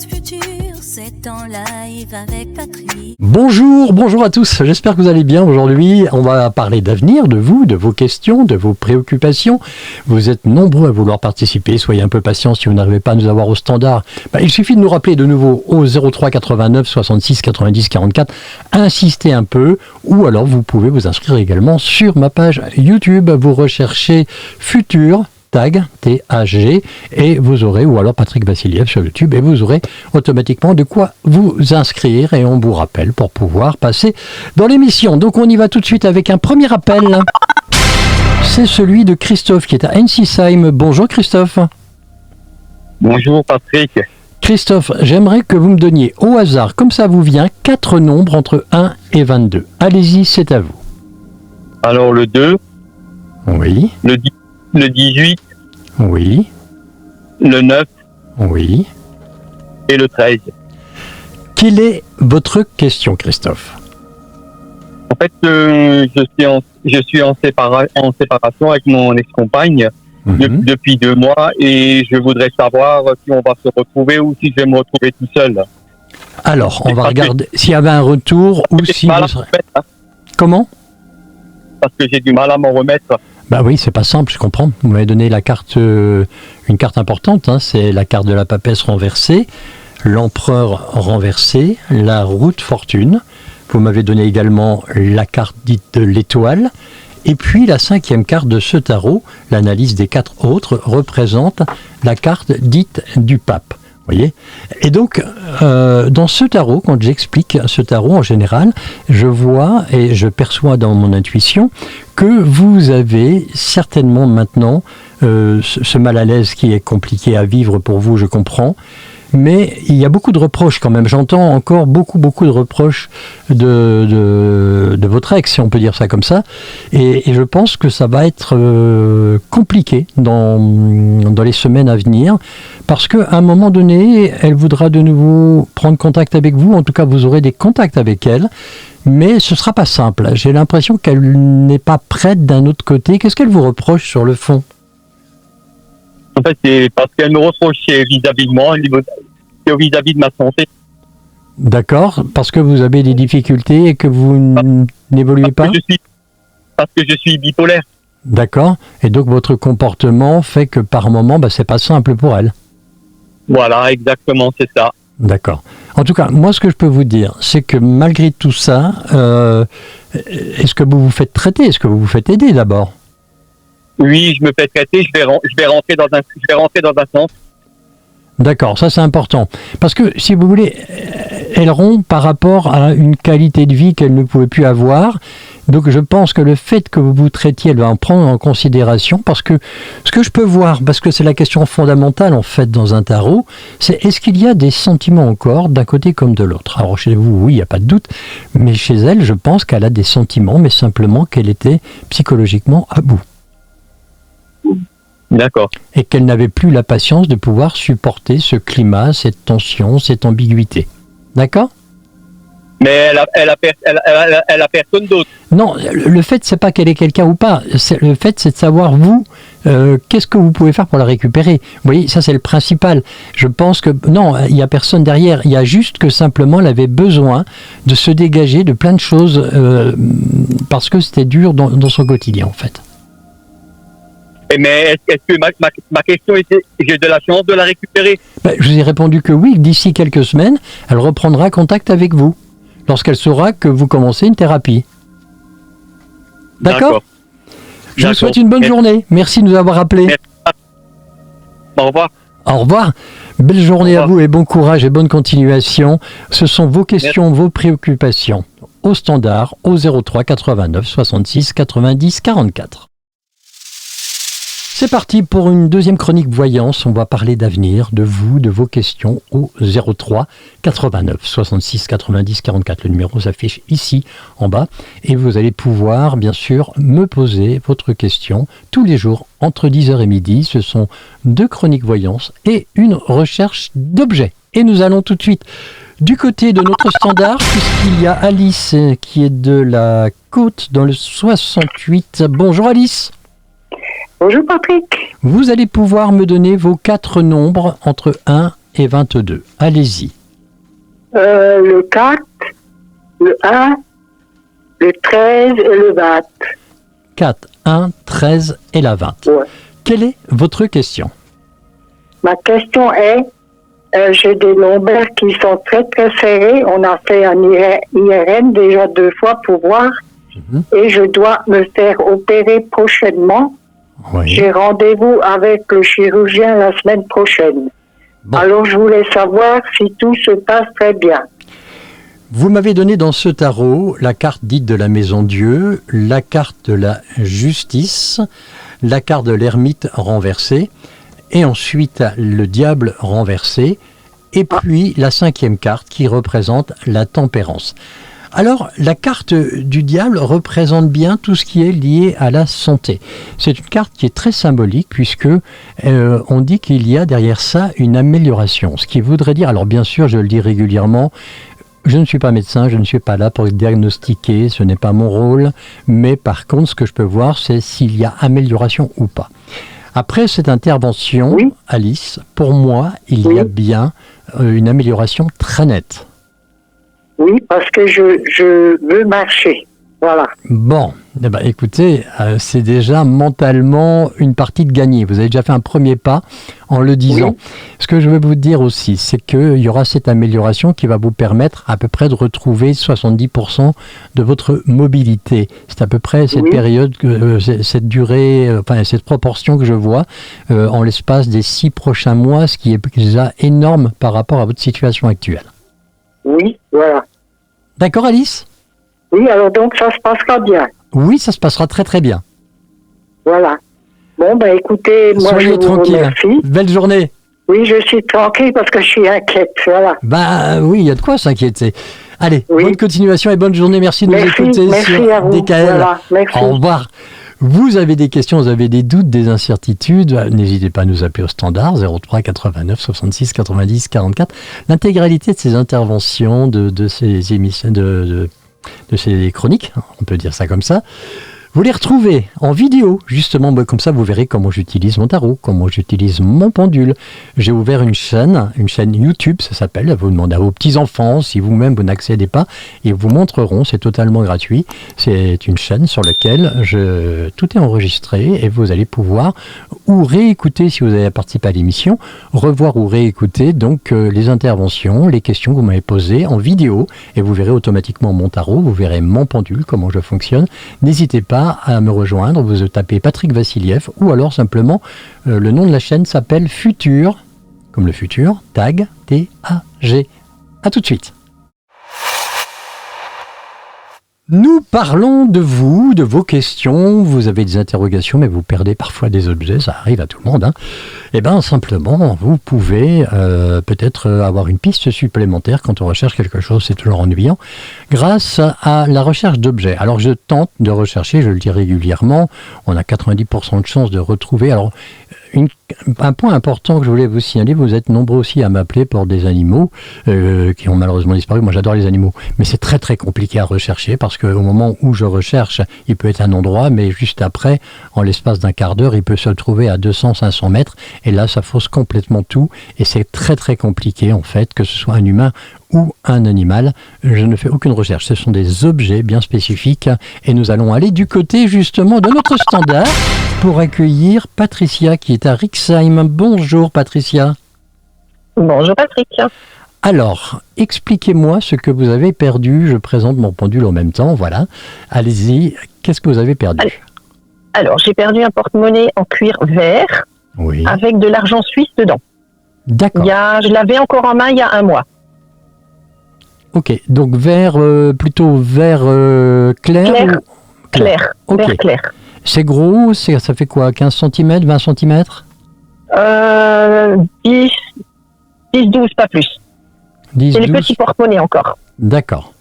Futur, c'est en live avec Patrick. Bonjour à tous, j'espère que vous allez bien. Aujourd'hui, on va parler d'avenir, de vous, de vos questions, de vos préoccupations. Vous êtes nombreux à vouloir participer, soyez un peu patients si vous n'arrivez pas à nous avoir au standard. Il suffit de nous rappeler de nouveau au 03 89 66 90 44, insistez un peu, ou alors vous pouvez vous inscrire également sur ma page YouTube. Vous recherchez Futur Tag, T-A-G, et vous aurez, ou alors Patrick Vassiliev sur YouTube, et vous aurez automatiquement de quoi vous inscrire, et on vous rappelle pour pouvoir passer dans l'émission. Donc on y va tout de suite avec un premier appel. C'est celui de Christophe qui est à Ensisheim. Bonjour Christophe. Bonjour Patrick. Christophe, j'aimerais que vous me donniez au hasard, comme ça vous vient, 4 nombres entre 1 et 22. Allez-y, c'est à vous. Alors le 2. Oui. Le 18. Oui. Le 9. Oui. Et le 13. Quelle est votre question, Christophe? En fait, je suis en séparation avec mon ex-compagne depuis 2 mois et je voudrais savoir si on va se retrouver ou si je vais me retrouver tout seul. Alors, on va regarder s'il y avait un retour ou si vous serez... Comment? Parce que j'ai du mal à m'en remettre. Bah oui, c'est pas simple, je comprends. Vous m'avez donné la carte, une carte importante, hein, c'est la carte de la papesse renversée, l'empereur renversé, la route fortune. Vous m'avez donné également la carte dite de l'étoile. Et puis la 5e carte de ce tarot, l'analyse des 4 autres, représente la carte dite du pape. Voyez. Et donc, dans ce tarot, quand j'explique ce tarot en général, je vois et je perçois dans mon intuition que vous avez certainement maintenant ce mal à l'aise qui est compliqué à vivre pour vous, je comprends. Mais il y a beaucoup de reproches quand même. J'entends encore beaucoup de reproches de votre ex, si on peut dire ça comme ça. Et je pense que ça va être compliqué dans les semaines à venir. Parce qu'à un moment donné, elle voudra de nouveau prendre contact avec vous. En tout cas, vous aurez des contacts avec elle. Mais ce ne sera pas simple. J'ai l'impression qu'elle n'est pas prête d'un autre côté. Qu'est-ce qu'elle vous reproche sur le fond ? En fait, c'est parce qu'elle me reproche vis-à-vis de moi, vis-à-vis de ma santé. D'accord, parce que vous avez des difficultés et que vous n'évoluez pas ? Parce que je suis bipolaire. D'accord, et donc votre comportement fait que par moment, c'est pas simple pour elle. Voilà, exactement, c'est ça. D'accord. En tout cas, moi, ce que je peux vous dire, c'est que malgré tout ça, est-ce que vous vous faites traiter ? Est-ce que vous vous faites aider d'abord ? Oui, je me fais traiter, je vais rentrer dans un centre. D'accord, ça c'est important. Parce que, si vous voulez, elle rompt par rapport à une qualité de vie qu'elle ne pouvait plus avoir. Donc je pense que le fait que vous vous traitiez, elle va en prendre en considération. Parce que ce que je peux voir, parce que c'est la question fondamentale en fait dans un tarot, c'est est-ce qu'il y a des sentiments encore d'un côté comme de l'autre ? Alors chez vous, oui, il n'y a pas de doute. Mais chez elle, je pense qu'elle a des sentiments, mais simplement qu'elle était psychologiquement à bout. D'accord. Et qu'elle n'avait plus la patience de pouvoir supporter ce climat, cette tension, cette ambiguïté. D'accord ? Mais elle a personne d'autre. Non, le fait, c'est pas qu'elle est quelqu'un ou pas. Le fait, c'est de savoir, vous, qu'est-ce que vous pouvez faire pour la récupérer. Vous voyez, ça, c'est le principal. Je pense que, non, il n'y a personne derrière. Il y a juste que, simplement, elle avait besoin de se dégager de plein de choses parce que c'était dur dans son quotidien, en fait. Mais est-ce que ma question était, j'ai de la chance de la récupérer ? Je vous ai répondu que oui, que d'ici quelques semaines, elle reprendra contact avec vous, lorsqu'elle saura que vous commencez une thérapie. D'accord ? Je vous souhaite une bonne journée. Merci de nous avoir appelés. Merci. Au revoir. Au revoir. Belle journée à vous et bon courage et bonne continuation. Ce sont vos questions, vos préoccupations. Au standard, au 03 89 66 90 44. C'est parti pour une deuxième chronique voyance. On va parler d'avenir, de vous, de vos questions au 03 89 66 90 44. Le numéro s'affiche ici en bas et vous allez pouvoir bien sûr me poser votre question tous les jours entre 10h et midi. Ce sont 2 chroniques voyance et une recherche d'objets. Et nous allons tout de suite du côté de notre standard puisqu'il y a Alice qui est de la Côte dans le 68. Bonjour Alice. Bonjour Patrick. Vous allez pouvoir me donner vos 4 nombres entre 1 et 22. Allez-y. Le 4, le 1, le 13 et le 20. 4, 1, 13 et la 20. Ouais. Quelle est votre question? Ma question est, j'ai des lombaires qui sont très très serrés. On a fait un IRM déjà 2 fois pour voir. Et je dois me faire opérer prochainement. Oui. J'ai rendez-vous avec le chirurgien la semaine prochaine. Bon. Alors je voulais savoir si tout se passe très bien. Vous m'avez donné dans ce tarot la carte dite de la Maison Dieu, la carte de la justice, la carte de l'ermite renversée, et ensuite le diable renversé, et puis la 5e carte qui représente la tempérance. Alors, la carte du diable représente bien tout ce qui est lié à la santé. C'est une carte qui est très symbolique puisque on dit qu'il y a derrière ça une amélioration. Ce qui voudrait dire, alors bien sûr, je le dis régulièrement, je ne suis pas médecin, je ne suis pas là pour diagnostiquer, ce n'est pas mon rôle, mais par contre, ce que je peux voir, c'est s'il y a amélioration ou pas. Après cette intervention, oui. Alice, pour moi, il y a bien une amélioration très nette. Oui, parce que je veux marcher. Voilà. Bon, eh ben, écoutez, c'est déjà mentalement une partie de gagner. Vous avez déjà fait un premier pas en le disant. Oui. Ce que je veux vous dire aussi, c'est qu'il y aura cette amélioration qui va vous permettre à peu près de retrouver 70% de votre mobilité. C'est à peu près cette période, cette durée, enfin cette proportion que je vois en l'espace des 6 prochains mois, ce qui est déjà énorme par rapport à votre situation actuelle. Oui, voilà. D'accord, Alice ? Oui, alors donc ça se passera bien. Oui, ça se passera très très bien. Voilà. Bon, ben écoutez, moi soyez je vous tranquille. remercie. Belle journée. Oui, je suis tranquille parce que je suis inquiète, voilà. Bah oui, il y a de quoi s'inquiéter. Allez, bonne continuation et bonne journée. Merci de nous écouter sur DKL. Voilà, merci. Au revoir. Vous avez des questions, vous avez des doutes, des incertitudes, n'hésitez pas à nous appeler au standard 03 89 66 90 44. L'intégralité de ces interventions, de ces émissions, de ces chroniques, on peut dire ça comme ça, vous les retrouvez en vidéo, justement, comme ça vous verrez comment j'utilise mon tarot, comment j'utilise mon pendule. J'ai ouvert une chaîne YouTube, ça s'appelle, vous demandez à vos petits-enfants, si vous-même vous n'accédez pas, ils vous montreront, c'est totalement gratuit. C'est une chaîne sur laquelle tout est enregistré et vous allez pouvoir ou réécouter, si vous avez participé à l'émission, revoir ou réécouter donc les interventions, les questions que vous m'avez posées en vidéo et vous verrez automatiquement mon tarot, vous verrez mon pendule, comment je fonctionne. N'hésitez pas à me rejoindre, vous tapez Patrick Vassiliev ou alors simplement le nom de la chaîne s'appelle Futur, comme le futur, TAG, T-A-G. A tout de suite. Nous parlons de vous, de vos questions, vous avez des interrogations mais vous perdez parfois des objets, ça arrive à tout le monde. Hein. Et bien simplement, vous pouvez peut-être avoir une piste supplémentaire quand on recherche quelque chose, c'est toujours ennuyant, grâce à la recherche d'objets. Alors je tente de rechercher, je le dis régulièrement, on a 90% de chances de retrouver. Alors un point important que je voulais vous signaler, vous êtes nombreux aussi à m'appeler pour des animaux qui ont malheureusement disparu. Moi j'adore les animaux, mais c'est très très compliqué à rechercher parce qu'au moment où je recherche, il peut être un endroit, mais juste après, en l'espace d'un quart d'heure, il peut se trouver à 200-500 mètres, et là ça fausse complètement tout, et c'est très très compliqué en fait, que ce soit un humain ou un animal. Je ne fais aucune recherche, ce sont des objets bien spécifiques, et nous allons aller du côté justement de notre standard pour accueillir Patricia qui est à Rixheim. Bonjour Patricia. Bonjour Patrick. Alors, expliquez-moi ce que vous avez perdu. Je présente mon pendule en même temps, voilà. Allez-y, qu'est-ce que vous avez perdu? Alors, j'ai perdu un porte-monnaie en cuir vert avec de l'argent suisse dedans. D'accord. Je l'avais encore en main il y a un mois. Ok, donc vert, plutôt vert clair Clair, okay. Vert clair. C'est gros, ça fait quoi, 15 cm, 20 cm 10, 12, pas plus. 10, c'est 12. les petits porte-monnaies encore. D'accord.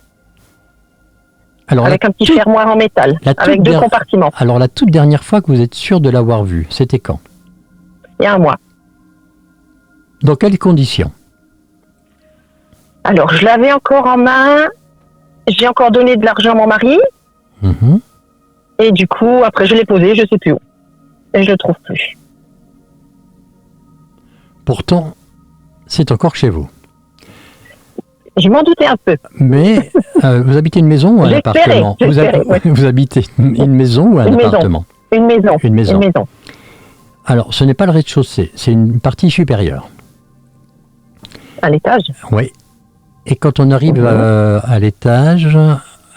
Alors, avec un petit fermoir en métal, avec 2 compartiments. Alors la toute dernière fois que vous êtes sûr de l'avoir vu, c'était quand? Il y a un mois. Dans quelles conditions? Alors, je l'avais encore en main, j'ai encore donné de l'argent à mon mari, et du coup, après je l'ai posé, je ne sais plus où. Et je ne le trouve plus. Pourtant, c'est encore chez vous. Je m'en doutais un peu. Mais vous habitez une maison ou un appartement? Vous habitez une maison ou un appartement? Une maison. Une maison. Alors, ce n'est pas le rez-de-chaussée, c'est une partie supérieure. À l'étage? Oui. Et quand on arrive à l'étage,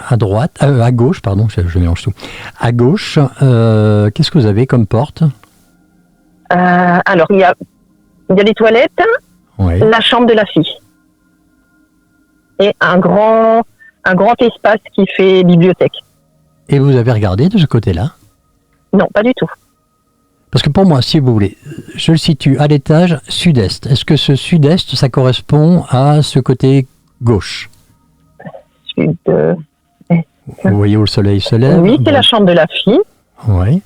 à droite, à gauche, pardon, je mélange tout. À gauche, qu'est-ce que vous avez comme porte? Alors, il y a les toilettes, la chambre de la fille. Et un grand espace qui fait bibliothèque. Et vous avez regardé de ce côté-là? Non, pas du tout. Parce que pour moi, si vous voulez, je le situe à l'étage sud-est. Est-ce que ce sud-est, ça correspond à ce côté gauche? Sud. Vous voyez où le soleil se lève? Oui, c'est la chambre de la fille. Oui.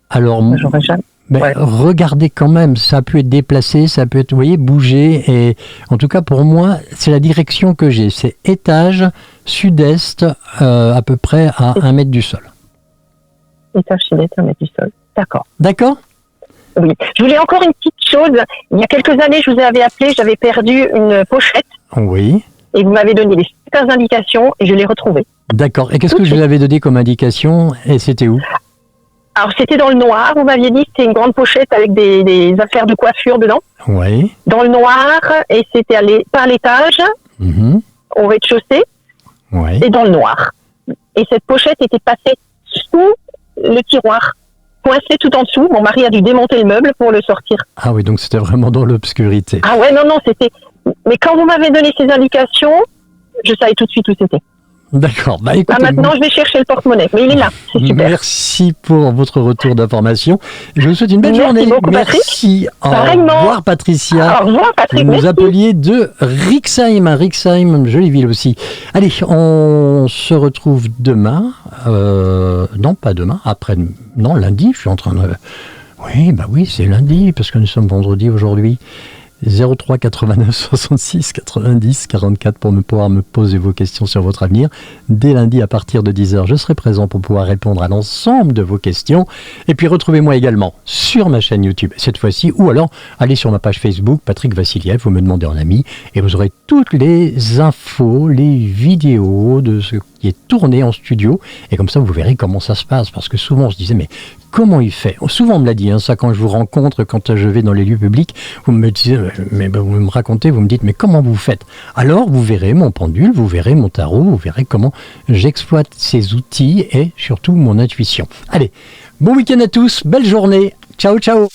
Alors, j'aurais jamais... regardez quand même, ça a pu être déplacé, ça peut être, vous voyez, bougé. Et en tout cas, pour moi, c'est la direction que j'ai. C'est étage sud-est, à peu près à 1 mètre du sol. Étage sud-est, 1 mètre du sol. D'accord. D'accord? Oui. Je voulais encore une petite chose. Il y a quelques années, je vous avais appelé, j'avais perdu une pochette. Oui. Et vous m'avez donné les super indications et je l'ai retrouvée. D'accord. Et qu'est-ce que je vous avais donné comme indication? Et c'était où? Alors, c'était dans le noir. Vous m'aviez dit que c'était une grande pochette avec des affaires de coiffure dedans. Oui. Dans le noir, et c'était pas à l'étage, au rez-de-chaussée, et dans le noir. Et cette pochette était passée sous le tiroir, coincée tout en dessous. Mon mari a dû démonter le meuble pour le sortir. Ah oui, donc c'était vraiment dans l'obscurité. Ah ouais, non, c'était... Mais quand vous m'avez donné ces indications, je savais tout de suite où c'était. D'accord. Bah, écoutez, maintenant, je vais chercher le porte-monnaie. Mais il est là. C'est super. Merci pour votre retour d'information. Je vous souhaite une belle journée. Beaucoup, merci. Au Pareillement. revoir, Patricia. Au revoir, Patrick. Vous nous appeliez de Rixheim. Rixheim, jolie ville aussi. Allez, on se retrouve demain. Non, pas demain. Après, non, lundi. Je suis en train de... Oui, c'est lundi, parce que nous sommes vendredi aujourd'hui. 03 89 66 90 44 pour pouvoir me poser vos questions sur votre avenir. Dès lundi à partir de 10h, je serai présent pour pouvoir répondre à l'ensemble de vos questions. Et puis retrouvez-moi également sur ma chaîne YouTube cette fois-ci, ou alors allez sur ma page Facebook, Patrick Vassiliev, vous me demandez en ami, et vous aurez toutes les infos, les vidéos de ce qui est tourné en studio, et comme ça vous verrez comment ça se passe, parce que souvent on se disait mais comment il fait? Souvent on me l'a dit, ça quand je vous rencontre, quand je vais dans les lieux publics, vous me dites, vous me racontez, vous me dites mais comment vous faites? Alors vous verrez mon pendule, vous verrez mon tarot, vous verrez comment j'exploite ces outils et surtout mon intuition. Allez, bon week-end à tous, belle journée, ciao ciao.